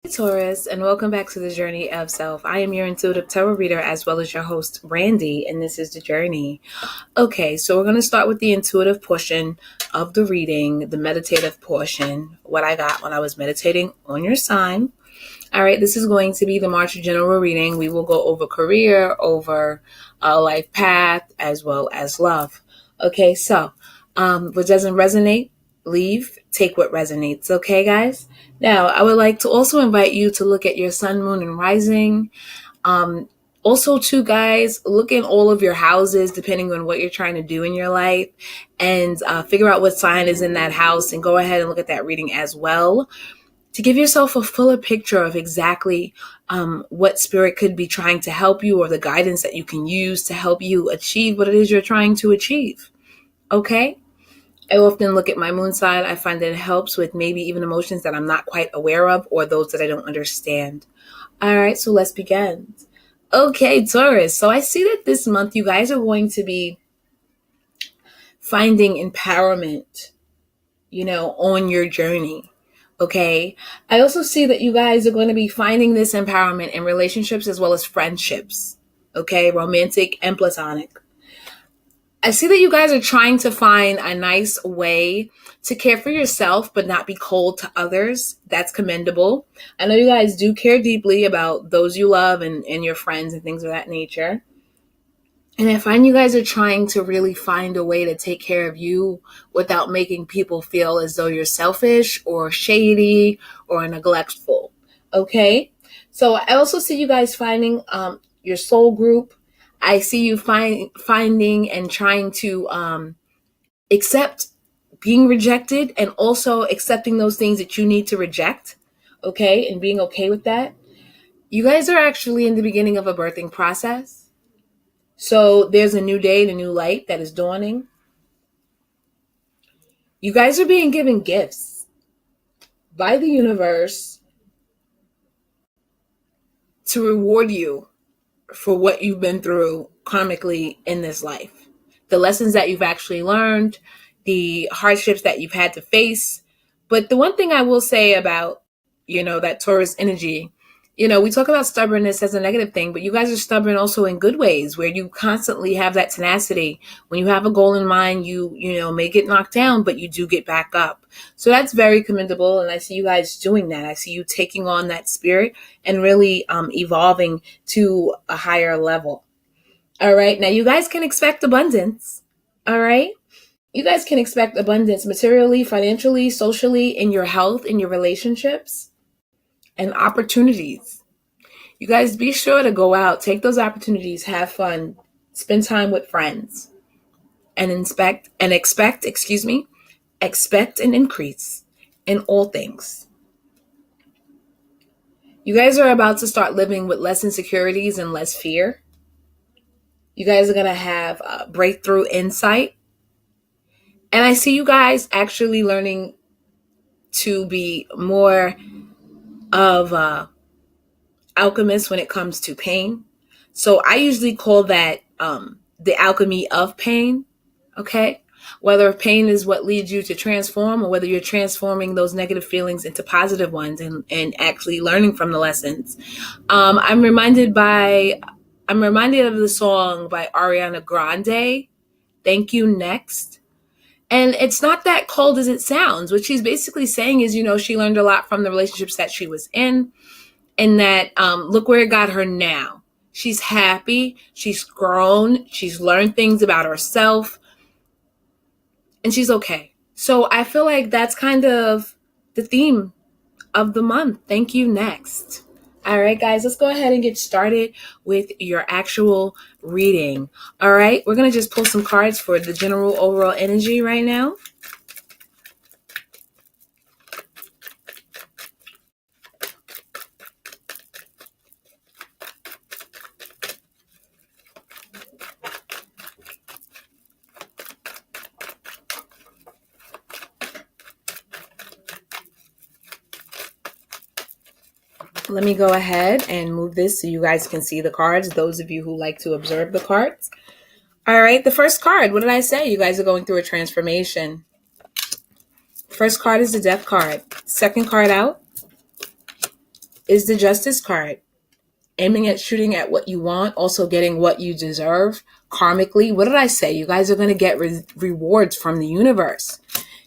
Hey Taurus, and welcome back to the Journey of Self. I am your intuitive tarot reader as well as your host, Brandy, and this is the journey. Okay, so we're going to start with the intuitive portion of the reading, the meditative portion, what I got when I was meditating on your sign. All right, this is going to be the March general reading. We will go over career, over a life path, as well as love. Okay, so what doesn't resonate, leave. Take what resonates. Okay, guys? Now, I would like to also invite you to look at your sun, moon, and rising. Also, too, guys, look in all of your houses, depending on what you're trying to do in your life, and figure out what sign is in that house, and go ahead and look at that reading as well to give yourself a fuller picture of exactly what spirit could be trying to help you, or the guidance that you can use to help you achieve what it is you're trying to achieve. Okay? I often look at my moon side. I find that it helps with maybe even emotions that I'm not quite aware of, or those that I don't understand. All right, so let's begin. Okay, Taurus. So I see that this month you guys are going to be finding empowerment, on your journey. Okay. I also see that you guys are going to be finding this empowerment in relationships as well as friendships. Okay. Romantic and platonic. I see that you guys are trying to find a nice way to care for yourself, but not be cold to others. That's commendable. I know you guys do care deeply about those you love and your friends and things of that nature. And I find you guys are trying to really find a way to take care of you without making people feel as though you're selfish or shady or neglectful. Okay? So I also see you guys finding your soul group. I see you finding and trying to accept being rejected, and also accepting those things that you need to reject. Okay? And being okay with that. You guys are actually in the beginning of a birthing process. So there's a new day and a new light that is dawning. You guys are being given gifts by the universe to reward you for what you've been through karmically in this life. The lessons that you've actually learned, the hardships that you've had to face. But the one thing I will say about, that Taurus energy, we talk about stubbornness as a negative thing, but you guys are stubborn also in good ways, where you constantly have that tenacity. When you have a goal in mind, you may get knocked down, but you do get back up. So that's very commendable. And I see you guys doing that. I see you taking on that spirit and really evolving to a higher level. All right. Now you guys can expect abundance. All right. You guys can expect abundance materially, financially, socially, in your health, in your relationships, and opportunities. You guys be sure to go out, take those opportunities, have fun, spend time with friends, and expect an increase in all things. You guys are about to start living with less insecurities and less fear. You guys are going to have breakthrough insight. And I see you guys actually learning to be more of alchemists when it comes to pain. So I usually call that the alchemy of pain. Okay. Whether pain is what leads you to transform, or whether you're transforming those negative feelings into positive ones and actually learning from the lessons. I'm reminded of the song by Ariana Grande, Thank You Next. And it's not that cold as it sounds. What she's basically saying is, she learned a lot from the relationships that she was in, and that look where it got her now. She's happy. She's grown. She's learned things about herself. And she's okay. So I feel like that's kind of the theme of the month. Thank you next. All right, guys, let's go ahead and get started with your actual reading. All right, we're going to just pull some cards for the general overall energy right now. Let me go ahead and move this so you guys can see the cards, those of you who like to observe the cards. All right, the first card, what did I say? You guys are going through a transformation. First card is the Death card. Second card out, is the Justice card. Aiming at shooting at what you want, also getting what you deserve karmically. What did I say? You guys are going to get rewards from the universe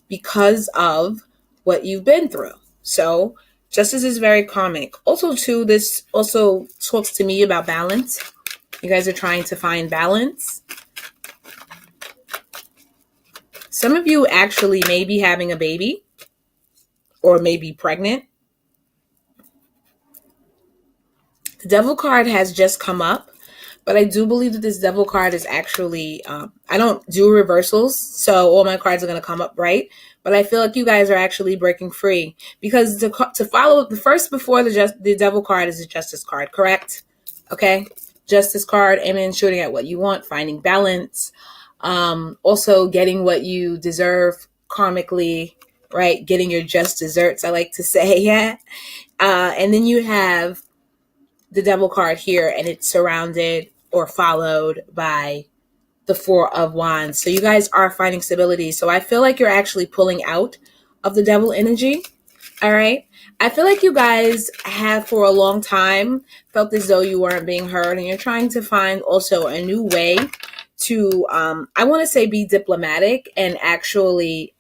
because of what you've been through. So justice is very karmic. Also, too, this also talks to me about balance. You guys are trying to find balance. Some of you actually may be having a baby or may be pregnant. The Devil card has just come up, but I do believe that this Devil card is actually, I don't do reversals, so all my cards are going to come up right, but I feel like you guys are actually breaking free because to follow the first before the Devil card is the Justice card, correct? Okay, Justice card, aiming, shooting at what you want, finding balance, also getting what you deserve karmically, right? Getting your just desserts, I like to say, yeah. And then you have the Devil card here, and it's surrounded or followed by the Four of Wands. So you guys are finding stability. So I feel like you're actually pulling out of the Devil energy. All right. I feel like you guys have for a long time felt as though you weren't being heard, and you're trying to find also a new way to, I want to say, be diplomatic and actually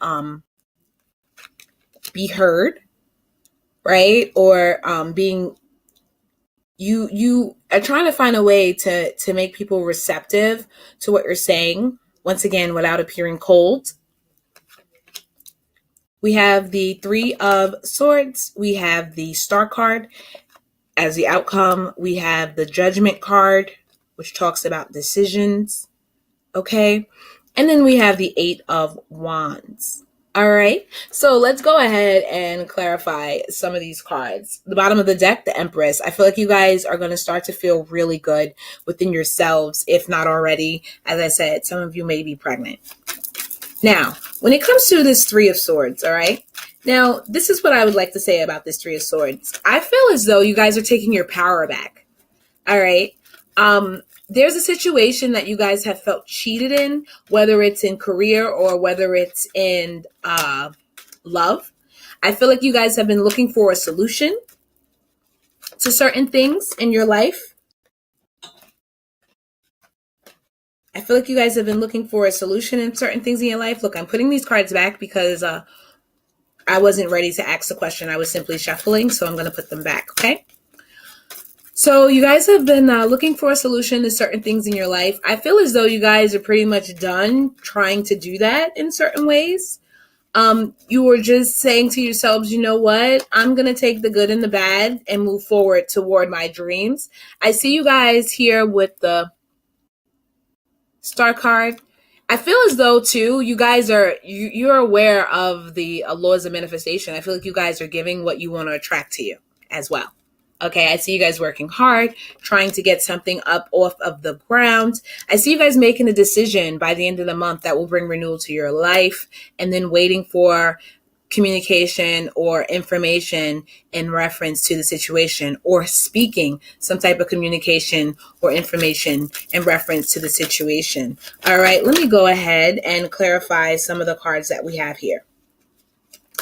be heard, right? Or being you are trying to find a way to make people receptive to what you're saying, once again, without appearing cold. We have the Three of Swords. We have the Star card as the outcome. We have the Judgment card, which talks about decisions. Okay. And then we have the Eight of Wands. All right, so let's go ahead and clarify some of these cards. The bottom of the deck, the Empress. I feel like you guys are going to start to feel really good within yourselves, if not already. As I said, some of you may be pregnant. Now, when it comes to this Three of Swords, all right, now this is what I would like to say about this Three of Swords. I feel as though you guys are taking your power back. All right. There's a situation that you guys have felt cheated in, whether it's in career or whether it's in love. I feel like you guys have been looking for a solution to certain things in your life. I feel like you guys have been looking for a solution in certain things in your life. Look, I'm putting these cards back because I wasn't ready to ask the question. I was simply shuffling, so I'm going to put them back, okay? So you guys have been looking for a solution to certain things in your life. I feel as though you guys are pretty much done trying to do that in certain ways. You were just saying to yourselves, you know what? I'm going to take the good and the bad and move forward toward my dreams. I see you guys here with the Star card. I feel as though, too, you guys are, you're aware of the laws of manifestation. I feel like you guys are giving what you want to attract to you as well. Okay, I see you guys working hard, trying to get something up off of the ground. I see you guys making a decision by the end of the month that will bring renewal to your life, and then waiting for communication or information in reference to the situation, or speaking some type of communication or information in reference to the situation. All right, let me go ahead and clarify some of the cards that we have here.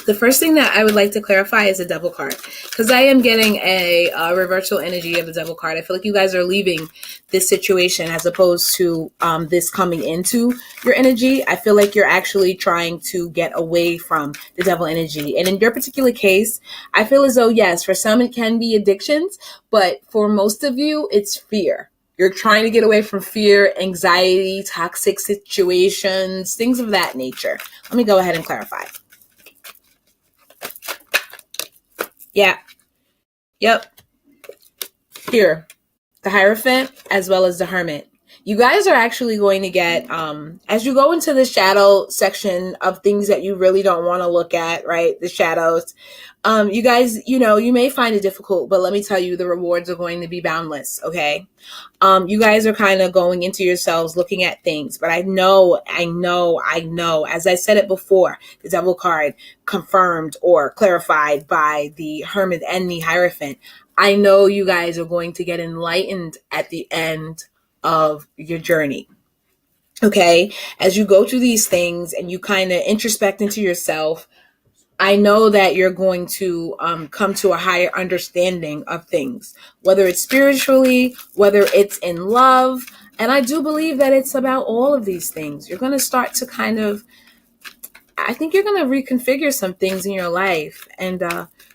The first thing that I would like to clarify is the Devil card, because I am getting a reversal energy of the Devil card. I feel like you guys are leaving this situation as opposed to this coming into your energy. I feel like you're actually trying to get away from the Devil energy. And in your particular case, I feel as though, yes, for some it can be addictions, but for most of you, it's fear. You're trying to get away from fear, anxiety, toxic situations, things of that nature. Let me go ahead and clarify. Yeah. Yep. Here, the Hierophant as well as the Hermit. You guys are actually going to get, as you go into the shadow section of things that you really don't want to look at, right? The shadows. You guys, you may find it difficult, but let me tell you, the rewards are going to be boundless, okay? You guys are kind of going into yourselves looking at things, but I know, as I said it before, the Devil card confirmed or clarified by the Hermit and the Hierophant. I know you guys are going to get enlightened at the end of your journey. Okay, as you go through these things and you kind of introspect into yourself, I know that you're going to come to a higher understanding of things, whether it's spiritually, whether it's in love. And I do believe that it's about all of these things. You're going to start to I think you're going to reconfigure some things in your life and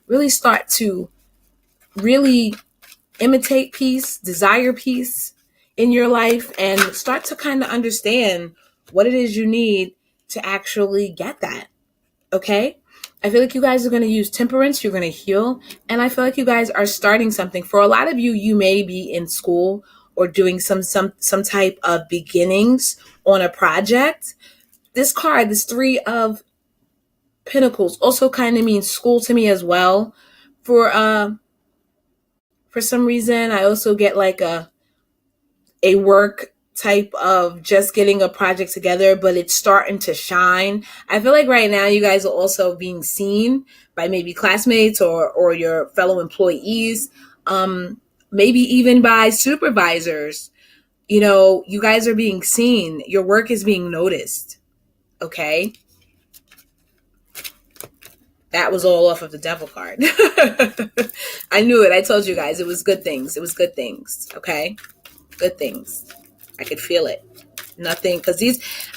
really start to really imitate peace, desire peace in your life, and start to kind of understand what it is you need to actually get that. Okay? I feel like you guys are going to use temperance, you're going to heal, and I feel like you guys are starting something. For a lot of you, you may be in school or doing some type of beginnings on a project. This card, this 3 of Pentacles, also kind of means school to me as well. For some reason, I also get like a work type of just getting a project together, but it's starting to shine. I feel like right now you guys are also being seen by maybe classmates or your fellow employees, maybe even by supervisors. You know, you guys are being seen. Your work is being noticed. Okay? That was all off of the devil card. I knew it. I told you guys it was good things. It was good things. Okay? Good things. I could feel it. Nothing, because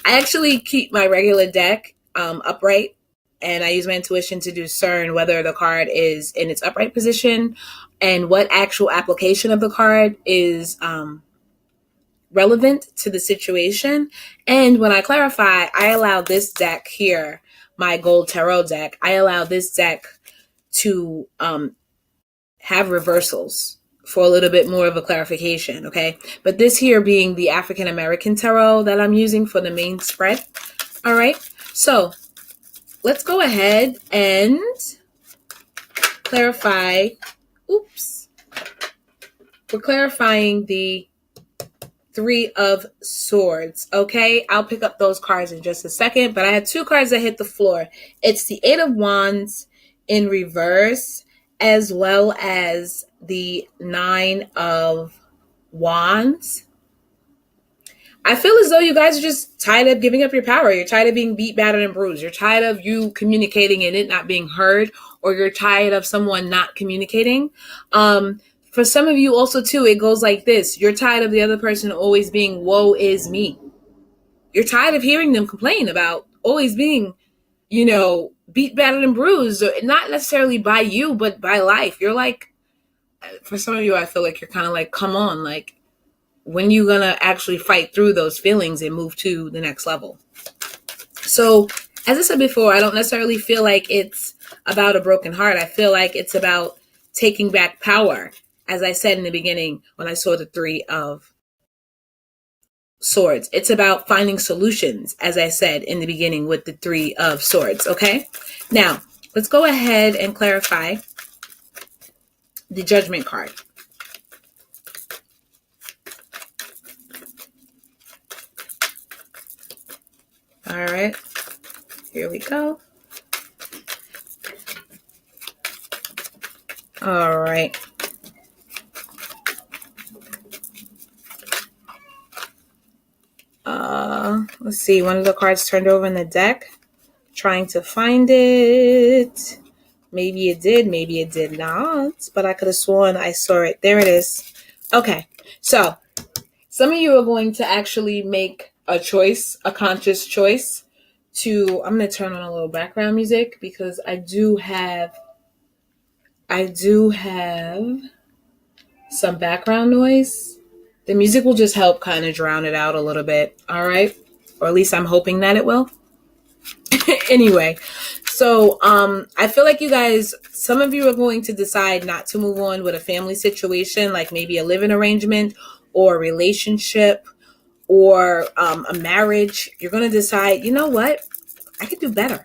I actually keep my regular deck upright, and I use my intuition to discern whether the card is in its upright position and what actual application of the card is relevant to the situation. And when I clarify, I allow this deck here, my gold tarot deck, I allow this deck to have reversals for a little bit more of a clarification, okay? But this here being the African American tarot that I'm using for the main spread, all right? So let's go ahead and clarify, we're clarifying the 3 of Swords, okay? I'll pick up those cards in just a second, but I had 2 cards that hit the floor. It's the 8 of Wands in reverse, as well as the 9 of Wands. I feel as though you guys are just tired of giving up your power. You're tired of being beat, battered, and bruised. You're tired of you communicating and it not being heard, or you're tired of someone not communicating. For some of you also, too, it goes like this. You're tired of the other person always being, woe is me. You're tired of hearing them complain about always being, beat, battered, and bruised, not necessarily by you, but by life. You're like, for some of you, I feel like you're kind of like, come on, like, when you gonna actually fight through those feelings and move to the next level? So, as I said before, I don't necessarily feel like it's about a broken heart. I feel like it's about taking back power. As I said in the beginning, when I saw the 3 of Swords, it's about finding solutions, as I said in the beginning with the 3 of Swords, okay? Now, let's go ahead and clarify the Judgment card. All right, here we go. All right. Let's see, one of the cards turned over in the deck. Trying to find it. Maybe it did, maybe it did not, but I could have sworn I saw it. There it is. Okay, so some of you are going to actually make a choice, a conscious choice to, I'm going to turn on a little background music because I do have some background noise. The music will just help kind of drown it out a little bit. All right. Or at least I'm hoping that it will. Anyway, so I feel like you guys, some of you are going to decide not to move on with a family situation, like maybe a living arrangement or a relationship or a marriage. You're going to decide, you know what? I can do better.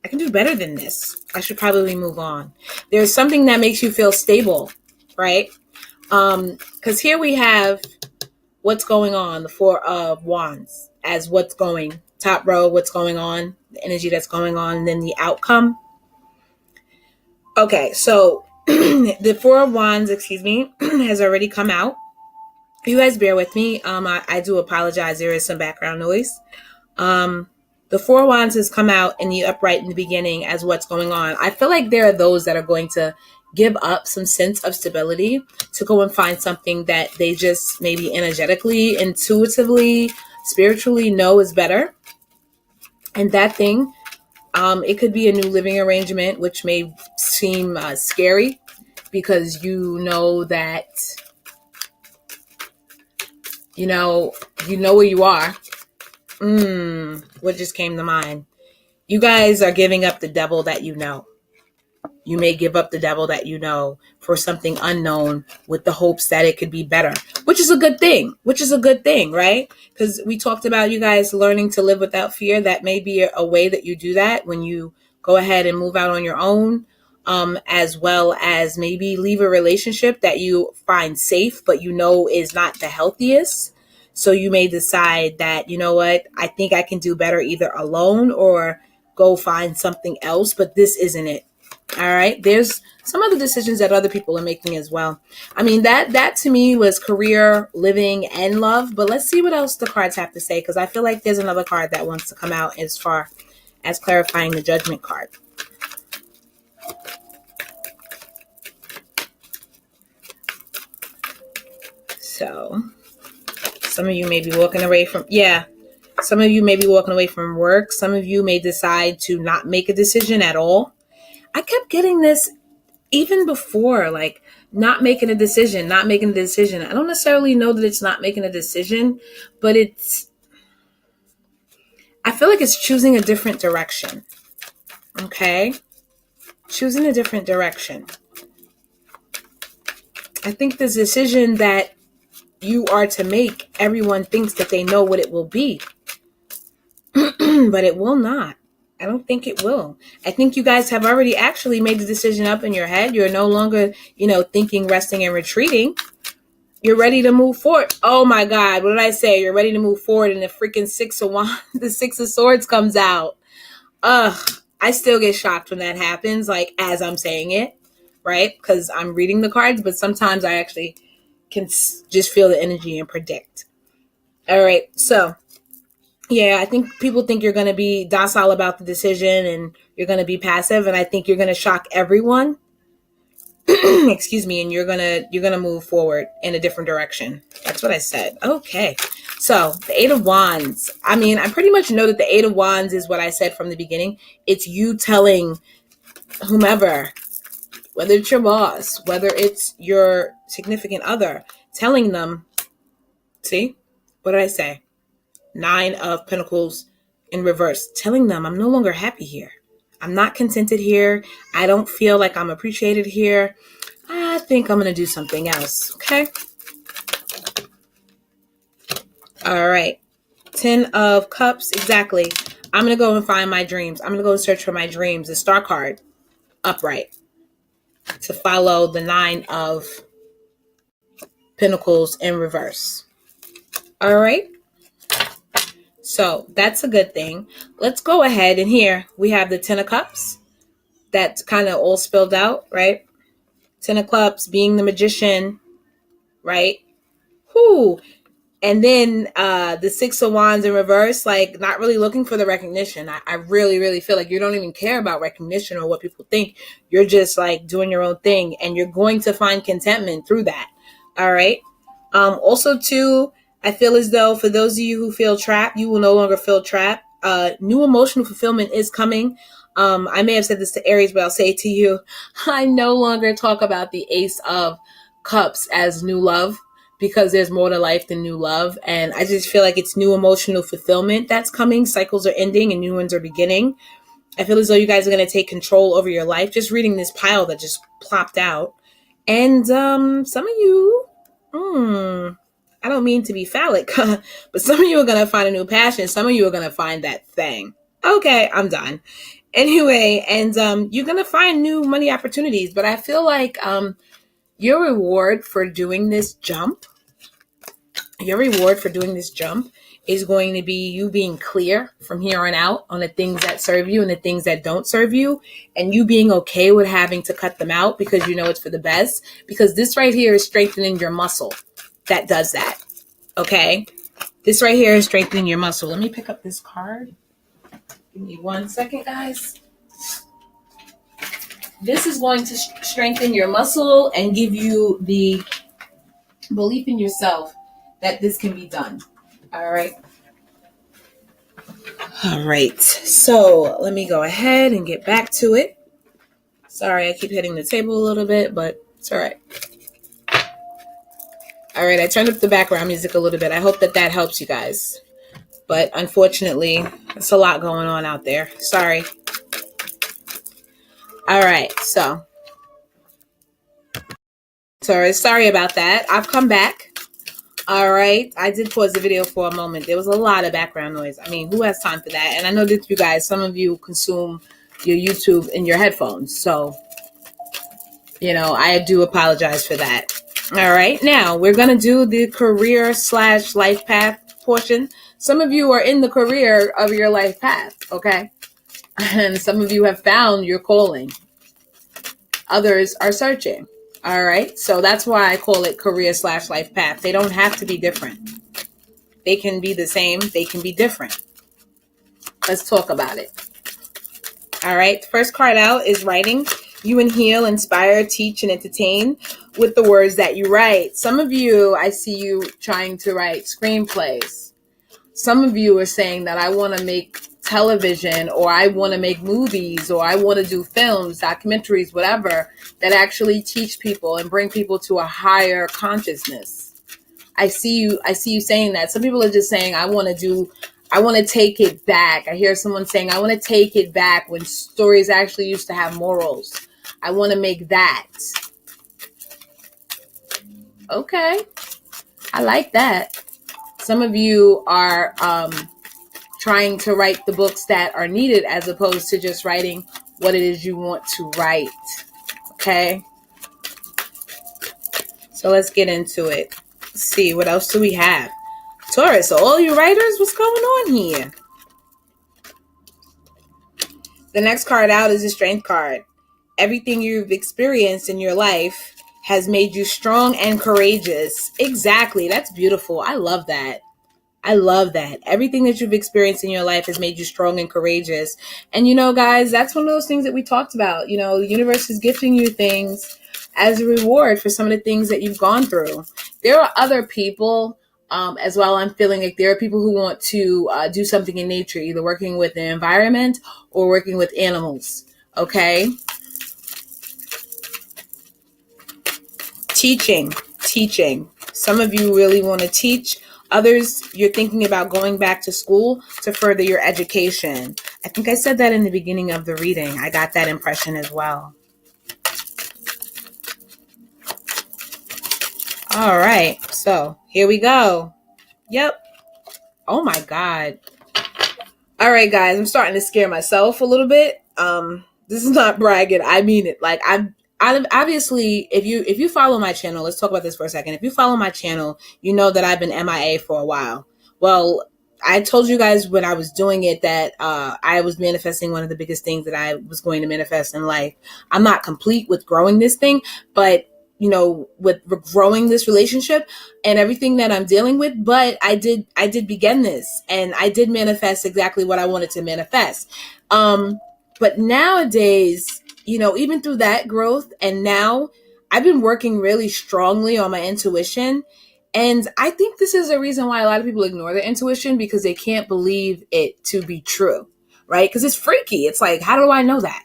I can do better than this. I should probably move on. There's something that makes you feel stable, right? Because here we have what's going on, the 4 of Wands, as what's going, top row, what's going on, the energy that's going on, and then the outcome. Okay, so the 4 of Wands, has already come out. You guys bear with me. I do apologize. There is some background noise. The Four of Wands has come out in the upright in the beginning as what's going on. I feel like there are those that are going to give up some sense of stability to go and find something that they just maybe energetically, intuitively, spiritually know is better. And that thing, it could be a new living arrangement, which may seem scary because you know that, you know where you are. What just came to mind? You guys are giving up the devil that you know. You may give up the devil that you know for something unknown with the hopes that it could be better, which is a good thing, right? Because we talked about you guys learning to live without fear. That may be a way that you do that when you go ahead and move out on your own, as well as maybe leave a relationship that you find safe, but you know is not the healthiest. So you may decide that, you know what, I think I can do better either alone or go find something else, but this isn't it. All right. There's some other decisions that other people are making as well. I mean, that to me was career, living, and love. But let's see what else the cards have to say, because I feel like there's another card that wants to come out as far as clarifying the Judgment card. So some of you may be walking away from, some of you may be walking away from work. Some of you may decide to not make a decision at all. I kept getting this even before, like not making a decision. I don't necessarily know that it's not making a decision, but I feel like it's choosing a different direction. Okay? Choosing a different direction. I think the decision that you are to make, everyone thinks that they know what it will be, but it will not. I don't think it will. I think you guys have already actually made the decision up in your head. You're no longer, thinking, resting, and retreating. You're ready to move forward. Oh my God, what did I say? You're ready to move forward, and the freaking the Six of Swords comes out. I still get shocked when that happens, like as I'm saying it, right? Because I'm reading the cards, but sometimes I actually can just feel the energy and predict. All right, so yeah, I think people think you're going to be docile about the decision and you're going to be passive, and I think you're going to shock everyone. Excuse me, and you're going to move forward in a different direction. That's what I said. Okay. So, the Eight of Wands. I mean, I pretty much know that the Eight of Wands is what I said from the beginning. It's you telling whomever, whether it's your boss, whether it's your significant other, telling them, see, what did I say? Nine of Pentacles in reverse, telling them I'm no longer happy here. I'm not contented here. I don't feel like I'm appreciated here. I think I'm going to do something else. Okay. All right. 10 of Cups. Exactly. I'm going to go and find my dreams. I'm going to go and search for my dreams. The Star card upright to follow the Nine of Pentacles in reverse. All right. So that's a good thing. Let's go ahead, and here we have the 10 of Cups. That's kind of all spilled out, right? 10 of Cups being the Magician, right? Whoo. And then the Six of Wands in reverse, like not really looking for the recognition. I really, really feel like you don't even care about recognition or what people think. You're just like doing your own thing, and you're going to find contentment through that. All right. Also, too, I feel as though for those of you who feel trapped, you will no longer feel trapped. New emotional fulfillment is coming. I may have said this to Aries, but I'll say it to you. I no longer talk about the Ace of Cups as new love, because there's more to life than new love. And I just feel like it's new emotional fulfillment that's coming. Cycles are ending and new ones are beginning. I feel as though you guys are going to take control over your life. Just reading this pile that just plopped out. And some of you, I don't mean to be phallic, but some of you are going to find a new passion. Some of you are going to find that thing. Okay, I'm done. Anyway, and you're going to find new money opportunities. But I feel like your reward for doing this jump is going to be you being clear from here on out on the things that serve you and the things that don't serve you, and you being okay with having to cut them out because you know it's for the best, because this right here is strengthening your muscle that does that. Okay, this right here is strengthening your muscle. Let me pick up this card. Give me 1 second, guys. This is going to strengthen your muscle and give you the belief in yourself that this can be done. All right. All right. So let me go ahead and get back to it. Sorry, I keep hitting the table a little bit, but it's all right. All right. I turned up the background music a little bit. I hope that helps you guys. But unfortunately, it's a lot going on out there. Sorry. All right. Sorry about that. I've come back. All right. I did pause the video for a moment. There was a lot of background noise. I mean, who has time for that? And I know that you guys, some of you consume your YouTube in your headphones. So, I do apologize for that. All right. Now we're going to do the career/life path portion. Some of you are in the career of your life path. Okay. And some of you have found your calling. Others are searching. All right. So that's why I call it career/life path. They don't have to be different. They can be the same. They can be different. Let's talk about it. All right. First card out is writing. You heal, inspire, teach, and entertain with the words that you write. Some of you, I see you trying to write screenplays. Some of you are saying that I want to make television, or I want to make movies, or I want to do films, documentaries, whatever, that actually teach people and bring people to a higher consciousness. I see you saying that. Some people are just saying, I want to take it back. I hear someone saying, I want to take it back when stories actually used to have morals. I want to make that. Okay. I like that. Some of you are trying to write the books that are needed as opposed to just writing what it is you want to write. Okay. So let's get into it. Let's see, what else do we have? Taurus, so all you writers, what's going on here? The next card out is a strength card. Everything you've experienced in your life has made you strong and courageous. Exactly. That's beautiful. I love that. Everything that you've experienced in your life has made you strong and courageous. And guys, that's one of those things that we talked about. The universe is gifting you things as a reward for some of the things that you've gone through. There are other people as well. I'm feeling like there are people who want to do something in nature, either working with the environment or working with animals. Okay. Teaching. Some of you really want to teach. Others, you're thinking about going back to school to further your education. I think I said that in the beginning of the reading. I got that impression as well. All right. So here we go. Yep. Oh my God. All right, guys. I'm starting to scare myself a little bit. This is not bragging. I mean it. Like obviously, if you follow my channel, let's talk about this for a second. If you follow my channel, you know that I've been MIA for a while. Well, I told you guys when I was doing it that I was manifesting one of the biggest things that I was going to manifest in life. I'm not complete with growing this thing, but with growing this relationship and everything that I'm dealing with, but I did begin this, and I did manifest exactly what I wanted to manifest. But nowadays, even through that growth, and now I've been working really strongly on my intuition. And I think this is a reason why a lot of people ignore their intuition, because they can't believe it to be true, right? Because it's freaky. It's like, how do I know that?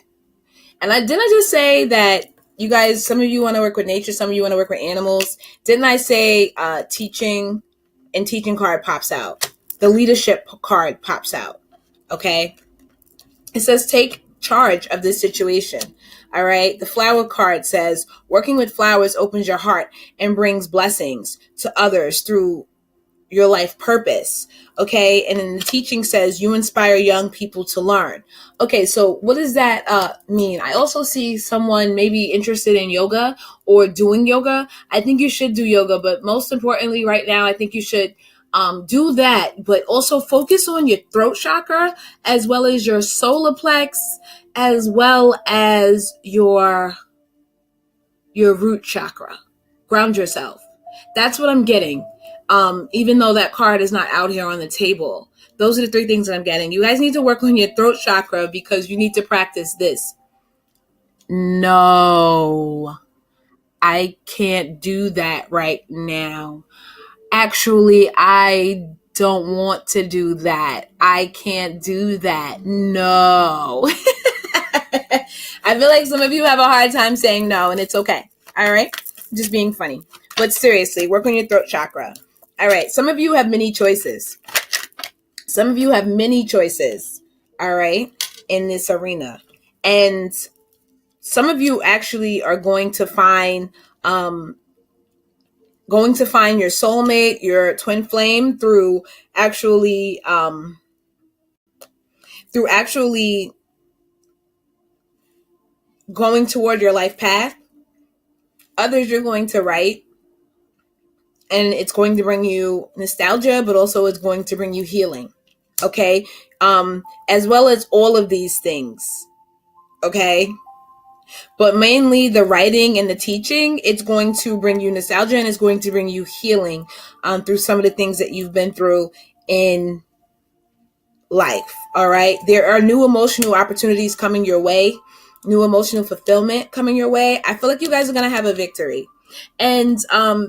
And didn't I just say that you guys, some of you want to work with nature, some of you want to work with animals? Didn't I say teaching card pops out? The leadership card pops out, okay? It says take charge of this situation. All right. The flower card says working with flowers opens your heart and brings blessings to others through your life purpose. Okay. And then the teaching says you inspire young people to learn. Okay. So what does that mean? I also see someone maybe interested in yoga or doing yoga. I think you should do yoga, but most importantly right now, I think you should do that, but also focus on your throat chakra, as well as your solar plex, as well as your root chakra. Ground yourself. That's what I'm getting. Even though that card is not out here on the table. Those are the three things that I'm getting. You guys need to work on your throat chakra because you need to practice this. No, I can't do that right now. Actually, I don't want to do that. I can't do that. No. I feel like some of you have a hard time saying no, and it's okay. All right? Just being funny. But seriously, work on your throat chakra. All right. Some of you have many choices. Some of you have many choices. All right? In this arena. And some of you actually are going to find your soulmate, your twin flame through actually going toward your life path. Others you're going to write, and it's going to bring you nostalgia, but also it's going to bring you healing. Okay? As well as all of these things. Okay? But mainly the writing and the teaching, it's going to bring you nostalgia and it's going to bring you healing through some of the things that you've been through in life. All right. There are new emotional opportunities coming your way, new emotional fulfillment coming your way. I feel like you guys are going to have a victory. And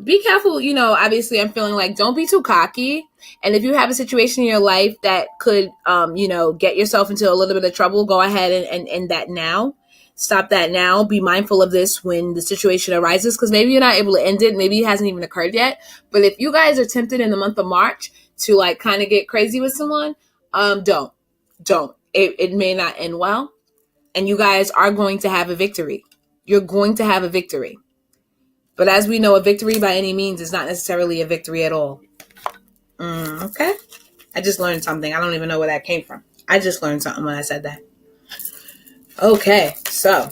be careful, obviously I'm feeling like don't be too cocky. And if you have a situation in your life that could, get yourself into a little bit of trouble, go ahead and end that now. Stop that now. Be mindful of this when the situation arises, because maybe you're not able to end it. Maybe it hasn't even occurred yet. But if you guys are tempted in the month of March to like kind of get crazy with someone, don't. It may not end well. And you guys are going to have a victory. You're going to have a victory. But as we know, a victory by any means is not necessarily a victory at all. Okay? I just learned something. I don't even know where that came from. I just learned something when I said that. Okay, so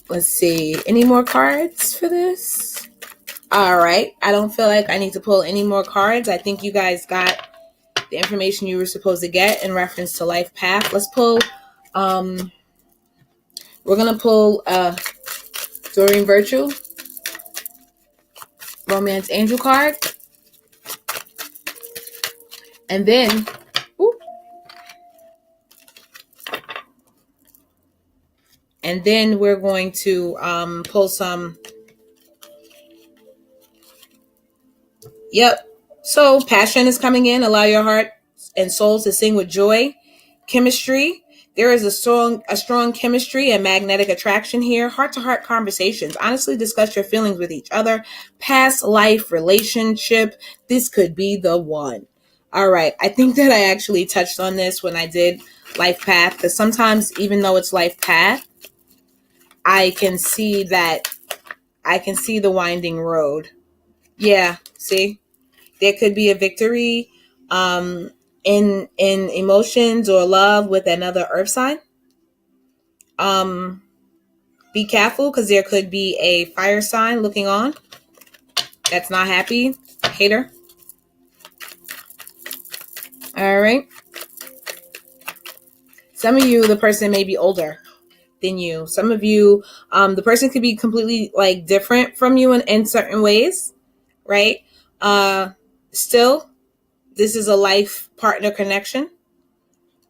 let's see. Any more cards for this? All right. I don't feel like I need to pull any more cards. I think you guys got the information you were supposed to get in reference to life path. Let's pull, we're going to pull Doreen Virtue, Romance Angel card. And then, we're going to pull some. Yep. So passion is coming in. Allow your heart and soul to sing with joy. Chemistry. There is a strong chemistry and magnetic attraction here. Heart-to-heart conversations. Honestly discuss your feelings with each other. Past life relationship. This could be the one. All right. I think that I actually touched on this when I did life path, because sometimes even though it's life path, I can see the winding road. Yeah. See, there could be a victory in emotions or love with another earth sign. Be careful, because there could be a fire sign looking on that's not happy. Hater. All right. Some of you, the person may be older than you. Some of you, the person could be completely like different from you in certain ways, right? Still, this is a life partner connection.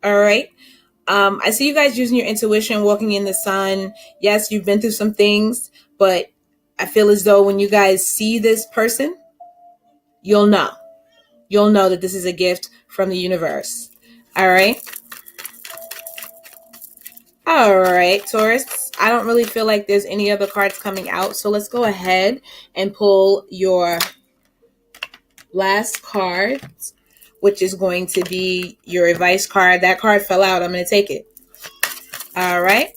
All right. I see you guys using your intuition, walking in the sun. Yes, you've been through some things, but I feel as though when you guys see this person, you'll know that this is a gift from the universe. All right. All right, Taurus. I don't really feel like there's any other cards coming out. So let's go ahead and pull your last card, which is going to be your advice card. That card fell out. I'm going to take it. All right.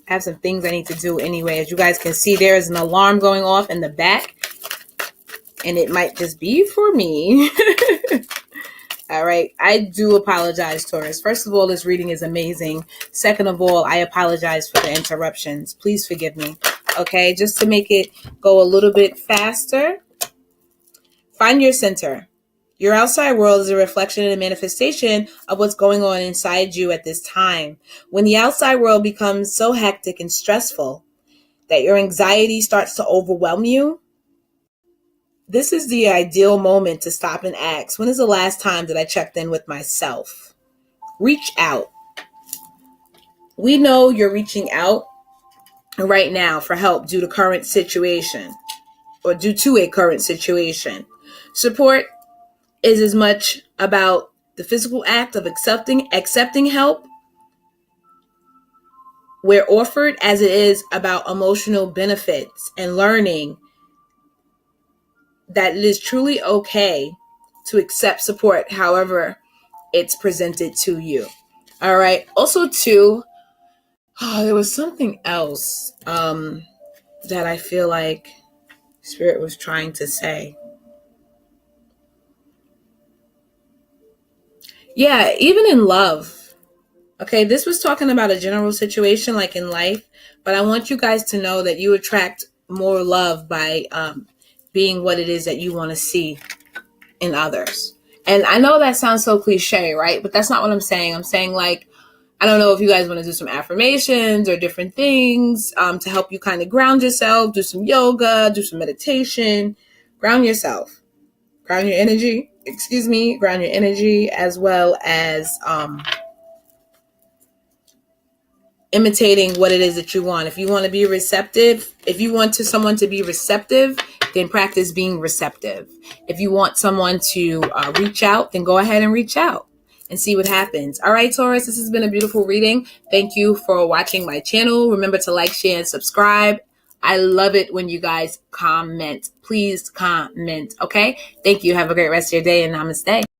I have some things I need to do anyway. As you guys can see, there is an alarm going off in the back, and it might just be for me. All right. I do apologize, Taurus. First of all, this reading is amazing. Second of all, I apologize for the interruptions. Please forgive me. Okay. Just to make it go a little bit faster. Find your center. Your outside world is a reflection and a manifestation of what's going on inside you at this time. When the outside world becomes so hectic and stressful, that your anxiety starts to overwhelm you, this is the ideal moment to stop and ask, when is the last time that I checked in with myself? Reach out. We know you're reaching out right now for help due to current situation or due to a current situation. Support is as much about the physical act of accepting help where offered as it is about emotional benefits and learning that it is truly okay to accept support however it's presented to you. All right. Also, too, there was something else that I feel like Spirit was trying to say. Yeah, even in love. Okay, this was talking about a general situation like in life, but I want you guys to know that you attract more love by being what it is that you want to see in others. And I know that sounds so cliche, right? But that's not what I'm saying. I'm saying, like, I don't know if you guys want to do some affirmations or different things to help you kind of ground yourself, do some yoga, do some meditation, ground yourself, ground your energy, ground your energy, as well as imitating what it is that you want. If you want to be receptive, if you want someone to be receptive, then practice being receptive. If you want someone to reach out, then go ahead and reach out and see what happens. All right, Taurus, this has been a beautiful reading. Thank you for watching my channel. Remember to like, share, and subscribe. I love it when you guys comment. Please comment, okay? Thank you. Have a great rest of your day, and namaste.